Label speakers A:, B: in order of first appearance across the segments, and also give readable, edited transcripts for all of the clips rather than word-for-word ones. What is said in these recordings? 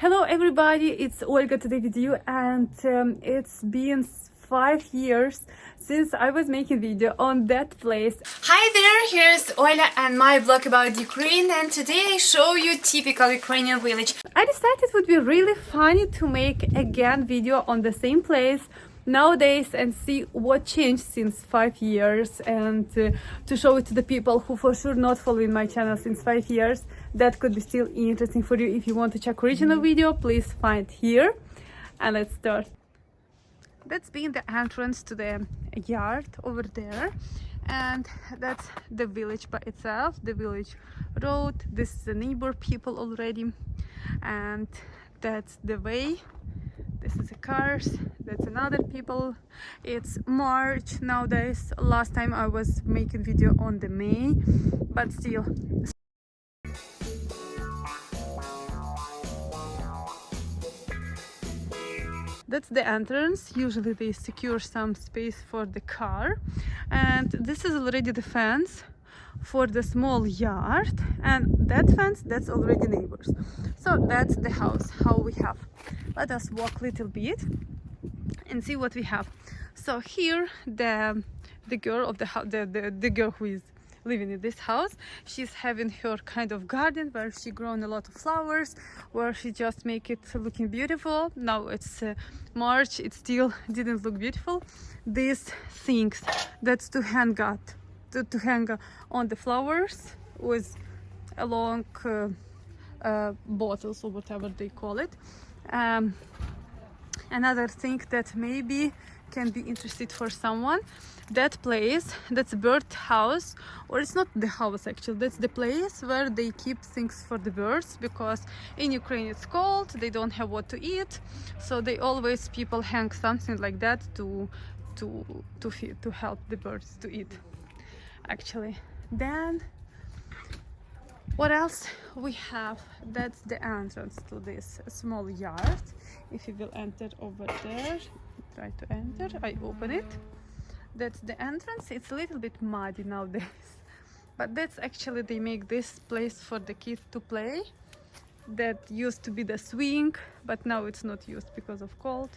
A: Hello everybody, it's Olga today with you, and it's been 5 years since I was making video on that place.
B: Hi there, here's Ola and my vlog about Ukraine, and today I show you typical Ukrainian village.
A: I decided it would be really funny to make again video on the same place nowadays and see what changed since 5 years, and to show it to the people who for sure not following my channel since 5 years. That could be still interesting for you. If you want to check original video, please find here, and let's start. That's been the entrance to the yard over there, and that's the village by itself, the village road. This is the neighbor people already, and that's the way. This is the cars, that's another people. It's March nowadays. Last time I was making video on the May, but still. That's the entrance. Usually they secure some space for the car, and this is already the fence for the small yard, and that fence, that's already neighbors. So that's the house how we have. Let us walk a little bit and see what we have. So here the girl of the house, the girl who is living in this house, she's having her kind of garden where she grown a lot of flowers, where she just make it looking beautiful. Now it's March, it still didn't look beautiful. These things, that's to hang out, to hang on the flowers with a long bottles or whatever they call it. Another thing that maybe can be interested for someone, that place, that's a bird house, or it's not the house actually, that's the place where they keep things for the birds, because in Ukraine it's cold, they don't have what to eat, so they always, people hang something like that to help the birds to eat actually. Then what else we have? That's the entrance to this small yard. If you will enter over there, try to enter, I open it. That's the entrance. It's a little bit muddy nowadays, but that's actually, they make this place for the kids to play. That used to be the swing, but now it's not used because of cold.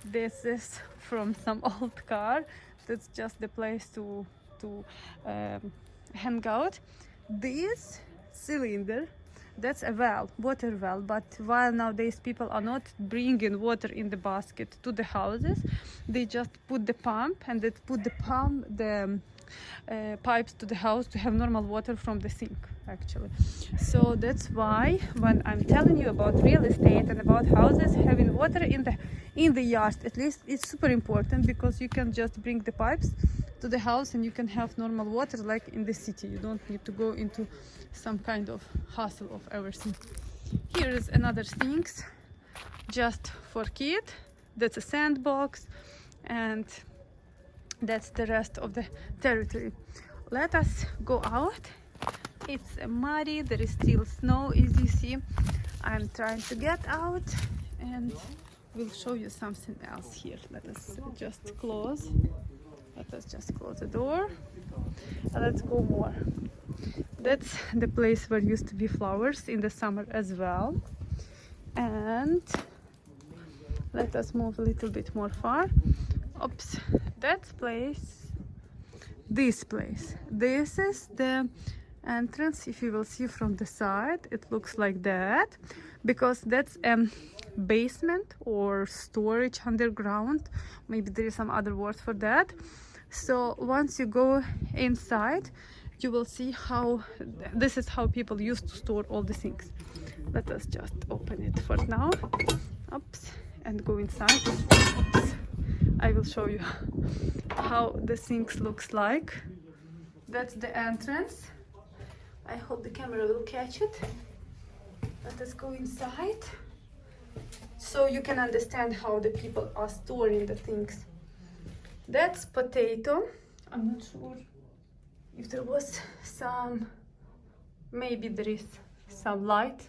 A: This is from some old car. That's just the place to hang out. This cylinder, that's a well, water well, but while nowadays people are not bringing water in the basket to the houses, they just put the pump, and they put the pipes to the house to have normal water from the sink actually. So that's why when I'm telling you about real estate and about houses having water in the yard, at least it's super important, because you can just bring the pipes to the house and you can have normal water like in the city. You don't need to go into some kind of hassle of everything. Here is another things just for kid. That's a sandbox, and that's the rest of the territory. Let us go out. It's muddy, there is still snow as you see. I'm trying to get out, and we'll show you something else here. Let us just close the door, and let's go more. That's the place where used to be flowers in the summer as well. And let us move a little bit more far. Oops, that place, this place, this is the entrance. If you will see from the side, it looks like that, because that's a basement or storage underground. Maybe there is some other word for that. So once you go inside, you will see how this is how people used to store all the things. Let us just open it for now. Oops, and go inside. Oops. I will show you how the things looks like. That's the entrance. I hope the camera will catch it. Let us go inside so you can understand how the people are storing the things. That's potato. I'm not sure if there was some, maybe there is some light,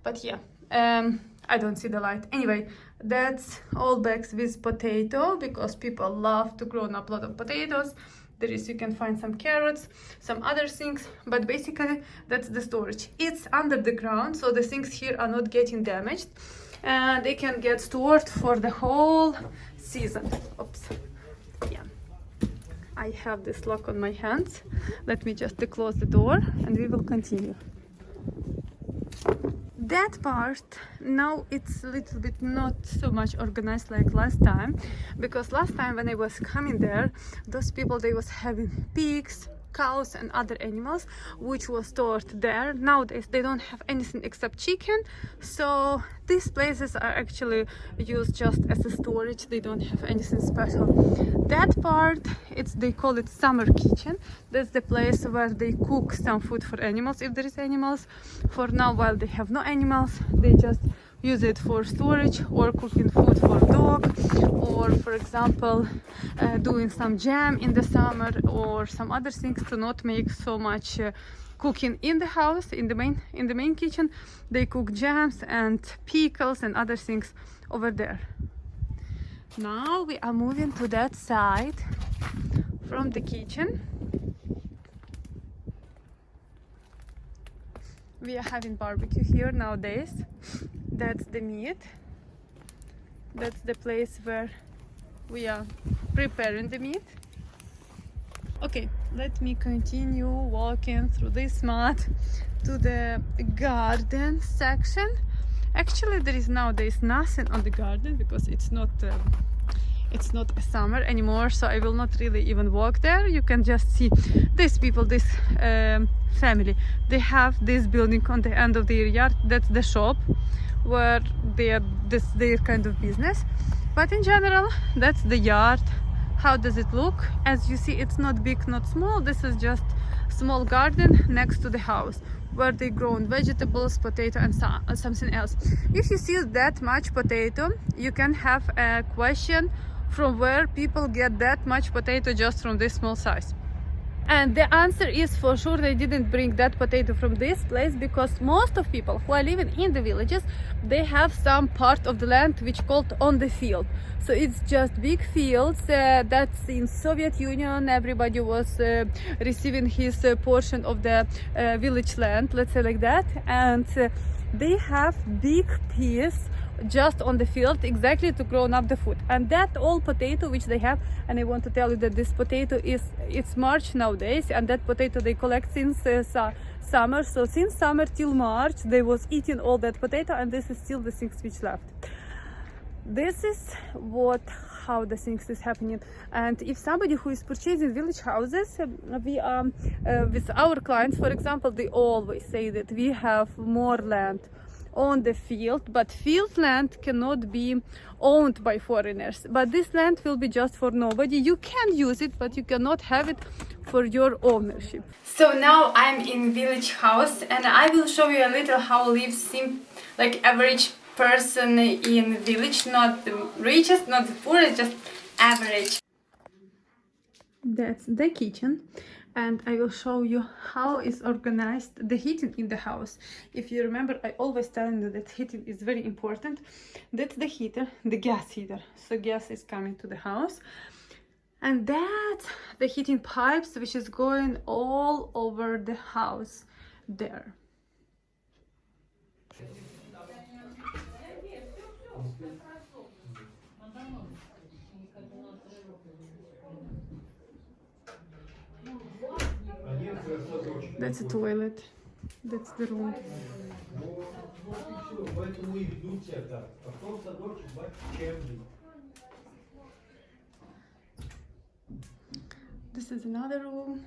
A: but yeah, I don't see the light. Anyway, that's all bags with potato, because people love to grow up a lot of potatoes. There is, you can find some carrots, some other things, but basically that's the storage. It's under the ground, so the things here are not getting damaged, and they can get stored for the whole season. Oops. Yeah. I have this lock on my hands. Let me just close the door and we will continue. That part now it's a little bit not so much organized like last time, because last time when I was coming there, those people, they was having pigs, cows and other animals which was stored there. Nowadays they don't have anything except chicken, so these places are actually used just as a storage. They don't have anything special. That part, they call it summer kitchen. That's the place where they cook some food for animals if there is animals. For now, while they have no animals, they just use it for storage or cooking food for dog, or for example doing some jam in the summer or some other things to not make so much cooking in the house, in the main kitchen. They cook jams and pickles and other things over there. Now we are moving to that side from the kitchen. We are having barbecue here nowadays. That's the meat. That's the place where we are preparing the meat. Okay, let me continue walking through this mud to the garden section. Actually, there is nowadays nothing on the garden because it's not a summer anymore, so I will not really even walk there. You can just see these people, this family. They have this building on the end of their yard. That's the shop where this their kind of business. But in general, that's the yard. How does it look? As you see, it's not big, not small. This is just small garden next to the house where they grow vegetables, potato and something else. If you see that much potato, you can have a question from where people get that much potato just from this small size. And the answer is for sure they didn't bring that potato from this place, because most of people who are living in the villages, they have some part of the land which called on the field. So it's just big fields. That's in Soviet Union. Everybody was receiving his portion of the village land, let's say like that. And they have big piece just on the field exactly to grow up the food. And that all potato which they have, and I want to tell you that this potato it's March nowadays, and that potato they collect since summer. So since summer till March they was eating all that potato, and this is still the things which left. This is how the things is happening. And if somebody who is purchasing village houses, we are with our clients, for example, they always say that we have more land on the field, but field land cannot be owned by foreigners. But this land will be just for nobody. You can use it, but you cannot have it for your ownership.
B: So now I'm in village house, and I will show you a little how lives like average person in village, not the richest, not the poorest, just average.
A: That's the kitchen. And I will show you how is organized the heating in the house. If you remember, I always tell you that heating is very important. That's the heater, the gas heater. So gas is coming to the house. And that's the heating pipes, which is going all over the house there. That's a toilet. That's the room. This is another room.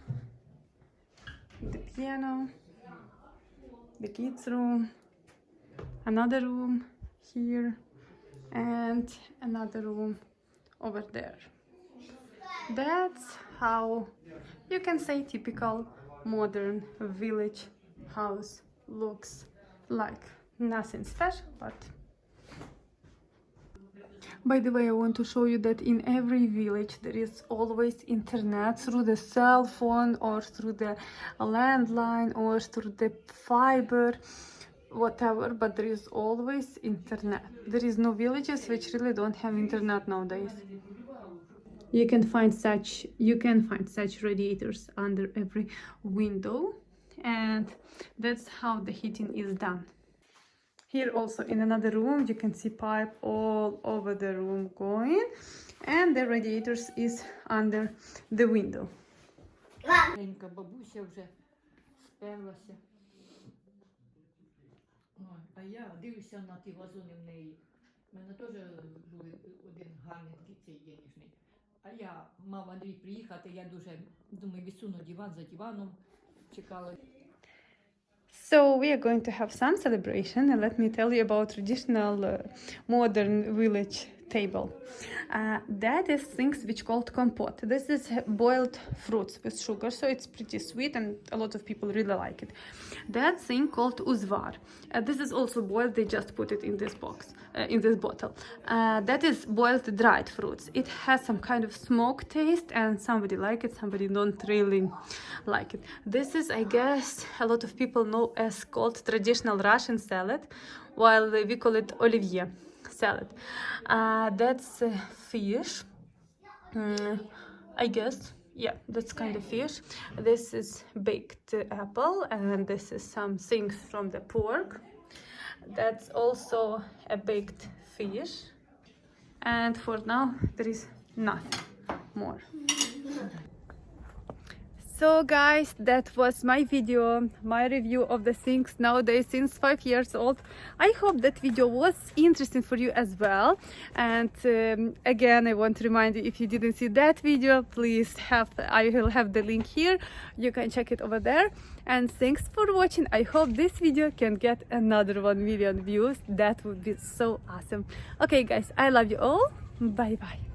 A: The piano. The kids' room. Another room here. And another room over there. That's how you can say typical modern village house looks like. Nothing special, but by the way, I want to show you that in every village there is always internet through the cell phone or through the landline or through the fiber, whatever, but there is always internet. There is no villages which really don't have internet nowadays. you can find such radiators under every window, and that's how the heating is done. Here also in another room you can see pipe all over the room going, and the radiators is under the window.
C: Маленька бабуся вже сперлася. Ой, а я дивлюся на ті вазони в неї. У мене теж був один гарний такий цей денежний. А я мав Андрій приїхати, я дуже думаю, відсуну диван за диваном, чекала.
A: So we are going to have some celebration, and let me tell you about traditional modern village table. That is things which called compote. This is boiled fruits with sugar, so it's pretty sweet and a lot of people really like it. That thing called uzvar. This is also boiled, they just put it in this box, in this bottle. That is boiled dried fruits. It has some kind of smoke taste, and somebody like it, somebody don't really like it. This is, I guess, a lot of people know as called traditional Russian salad, while we call it olivier salad. That's fish, I guess. Yeah, that's kind of fish. This is baked apple, and this is some things from the pork. That's also a baked fish. And for now, there is nothing more. So guys, that was my video, my review of the things nowadays since 5 years old. I hope that video was interesting for you as well. And again, I want to remind you, if you didn't see that video, please I will have the link here. You can check it over there. And thanks for watching. I hope this video can get another 1 million views. That would be so awesome. Okay guys, I love you all. Bye bye.